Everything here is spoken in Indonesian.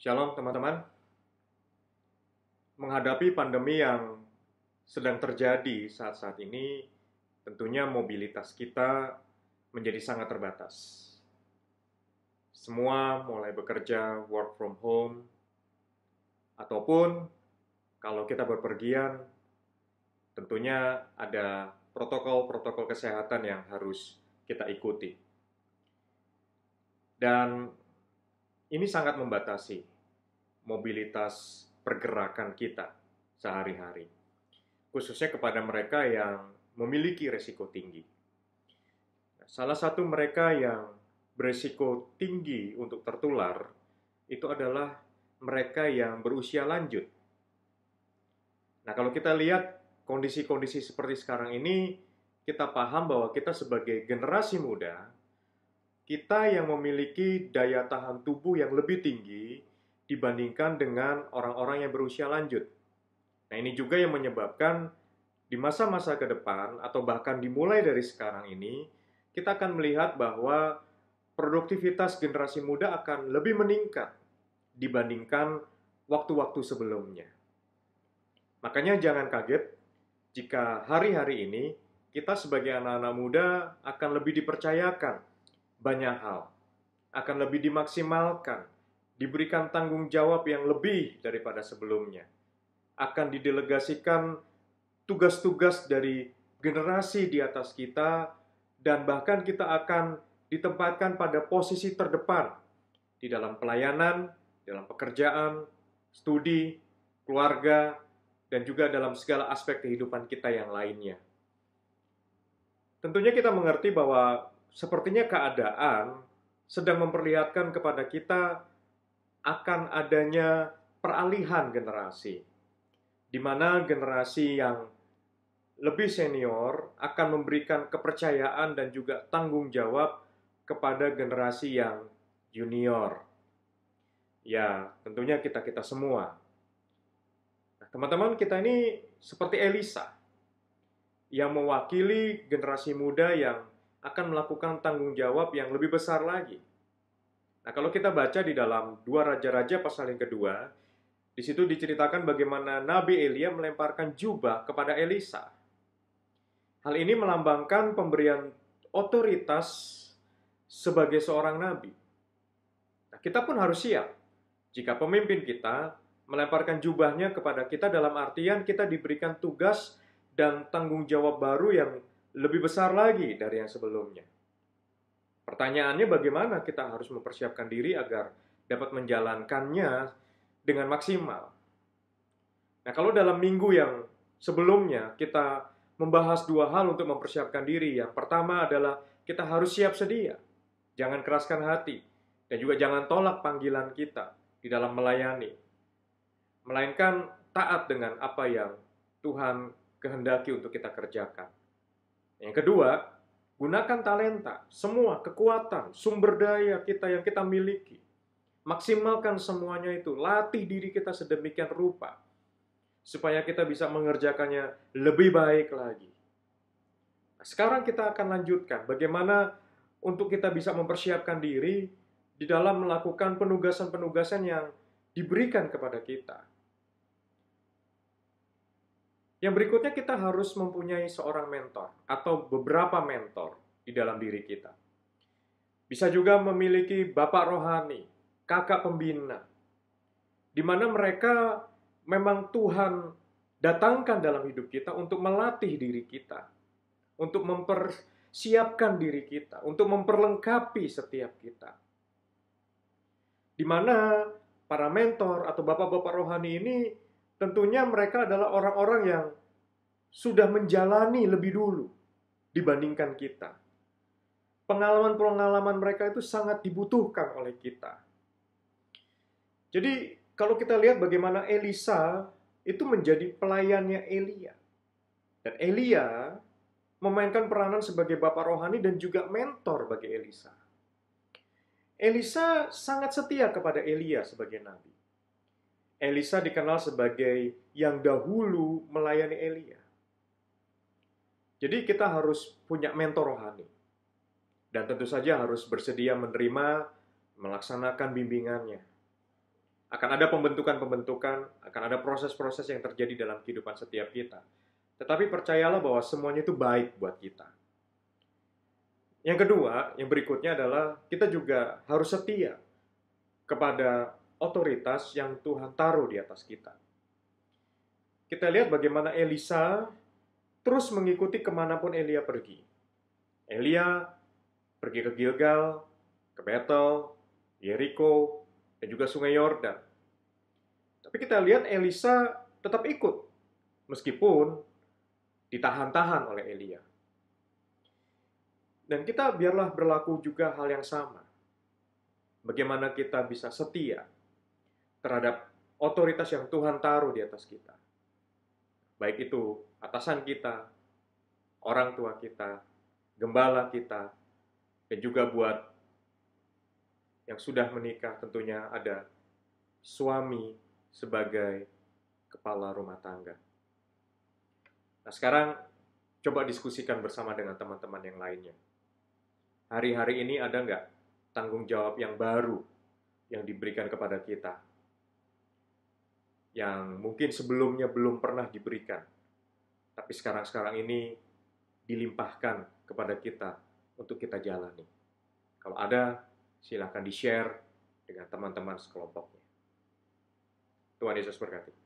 Shalom teman-teman, menghadapi pandemi yang sedang terjadi saat-saat ini, tentunya mobilitas kita menjadi sangat terbatas. Semua mulai bekerja work from home, ataupun kalau kita berpergian, tentunya ada protokol-protokol kesehatan yang harus kita ikuti. Dan ini sangat membatasi mobilitas pergerakan kita sehari-hari, khususnya kepada mereka yang memiliki risiko tinggi. Salah satu mereka yang berisiko tinggi untuk tertular itu adalah mereka yang berusia lanjut. Nah, kalau kita lihat kondisi-kondisi seperti sekarang ini, kita paham bahwa kita sebagai generasi muda, kita yang memiliki daya tahan tubuh yang lebih tinggi dibandingkan dengan orang-orang yang berusia lanjut. Nah, ini juga yang menyebabkan di masa-masa ke depan atau bahkan dimulai dari sekarang ini, kita akan melihat bahwa produktivitas generasi muda akan lebih meningkat dibandingkan waktu-waktu sebelumnya. Makanya jangan kaget jika hari-hari ini kita sebagai anak-anak muda akan lebih dipercayakan banyak hal, akan lebih dimaksimalkan, diberikan tanggung jawab yang lebih daripada sebelumnya, akan didelegasikan tugas-tugas dari generasi di atas kita, dan bahkan kita akan ditempatkan pada posisi terdepan di dalam pelayanan, dalam pekerjaan, studi, keluarga, dan juga dalam segala aspek kehidupan kita yang lainnya. Tentunya kita mengerti bahwa sepertinya keadaan sedang memperlihatkan kepada kita akan adanya peralihan generasi, di mana generasi yang lebih senior akan memberikan kepercayaan dan juga tanggung jawab kepada generasi yang junior. Ya, tentunya kita-kita semua. Nah, teman-teman, kita ini seperti Elisa, yang mewakili generasi muda yang akan melakukan tanggung jawab yang lebih besar lagi. Nah, kalau kita baca di dalam 2 Raja-Raja pasal yang kedua, di situ diceritakan bagaimana Nabi Elia melemparkan jubah kepada Elisa. Hal ini melambangkan pemberian otoritas sebagai seorang nabi. Nah, kita pun harus siap jika pemimpin kita melemparkan jubahnya kepada kita, dalam artian kita diberikan tugas dan tanggung jawab baru yang lebih besar lagi dari yang sebelumnya. Pertanyaannya, bagaimana kita harus mempersiapkan diri agar dapat menjalankannya dengan maksimal. Nah, kalau dalam minggu yang sebelumnya kita membahas 2 hal untuk mempersiapkan diri. Yang pertama adalah kita harus siap sedia. Jangan keraskan hati. Dan juga jangan tolak panggilan kita di dalam melayani. Melainkan taat dengan apa yang Tuhan kehendaki untuk kita kerjakan. Yang kedua, gunakan talenta, semua kekuatan, sumber daya kita yang kita miliki. Maksimalkan semuanya itu, latih diri kita sedemikian rupa, supaya kita bisa mengerjakannya lebih baik lagi. Nah, sekarang kita akan lanjutkan bagaimana untuk kita bisa mempersiapkan diri di dalam melakukan penugasan-penugasan yang diberikan kepada kita. Yang berikutnya, kita harus mempunyai seorang mentor atau beberapa mentor di dalam diri kita. Bisa juga memiliki bapak rohani, kakak pembina, di mana mereka memang Tuhan datangkan dalam hidup kita untuk melatih diri kita, untuk mempersiapkan diri kita, untuk memperlengkapi setiap kita. Di mana para mentor atau bapak-bapak rohani ini tentunya mereka adalah orang-orang yang sudah menjalani lebih dulu dibandingkan kita. Pengalaman-pengalaman mereka itu sangat dibutuhkan oleh kita. Jadi, kalau kita lihat bagaimana Elisa itu menjadi pelayannya Elia. Dan Elia memainkan peranan sebagai bapak rohani dan juga mentor bagi Elisa. Elisa sangat setia kepada Elia sebagai nabi. Elisa dikenal sebagai yang dahulu melayani Elia. Jadi kita harus punya mentor rohani. Dan tentu saja harus bersedia menerima, melaksanakan bimbingannya. akan ada pembentukan-pembentukan, akan ada proses-proses yang terjadi dalam kehidupan setiap kita. Tetapi percayalah bahwa semuanya itu baik buat kita. Yang kedua, yang berikutnya adalah kita juga harus setia kepada otoritas yang Tuhan taruh di atas kita. Kita lihat bagaimana Elisa terus mengikuti kemanapun Elia pergi. Elia pergi ke Gilgal, ke Betel, Yeriko, dan juga Sungai Yordan. Tapi kita lihat Elisa tetap ikut, meskipun ditahan-tahan oleh Elia. Dan kita biarlah berlaku juga hal yang sama. Bagaimana kita bisa setia terhadap otoritas yang Tuhan taruh di atas kita. Baik itu atasan kita, orang tua kita, gembala kita, dan juga buat yang sudah menikah tentunya ada suami sebagai kepala rumah tangga. Nah sekarang coba diskusikan bersama dengan teman-teman yang lainnya. Hari-hari ini ada nggak tanggung jawab yang baru yang diberikan kepada kita? Yang mungkin sebelumnya belum pernah diberikan. Tapi sekarang-sekarang ini dilimpahkan kepada kita untuk kita jalani. Kalau ada, silakan di-share dengan teman-teman sekelompoknya. Tuhan Yesus berkati.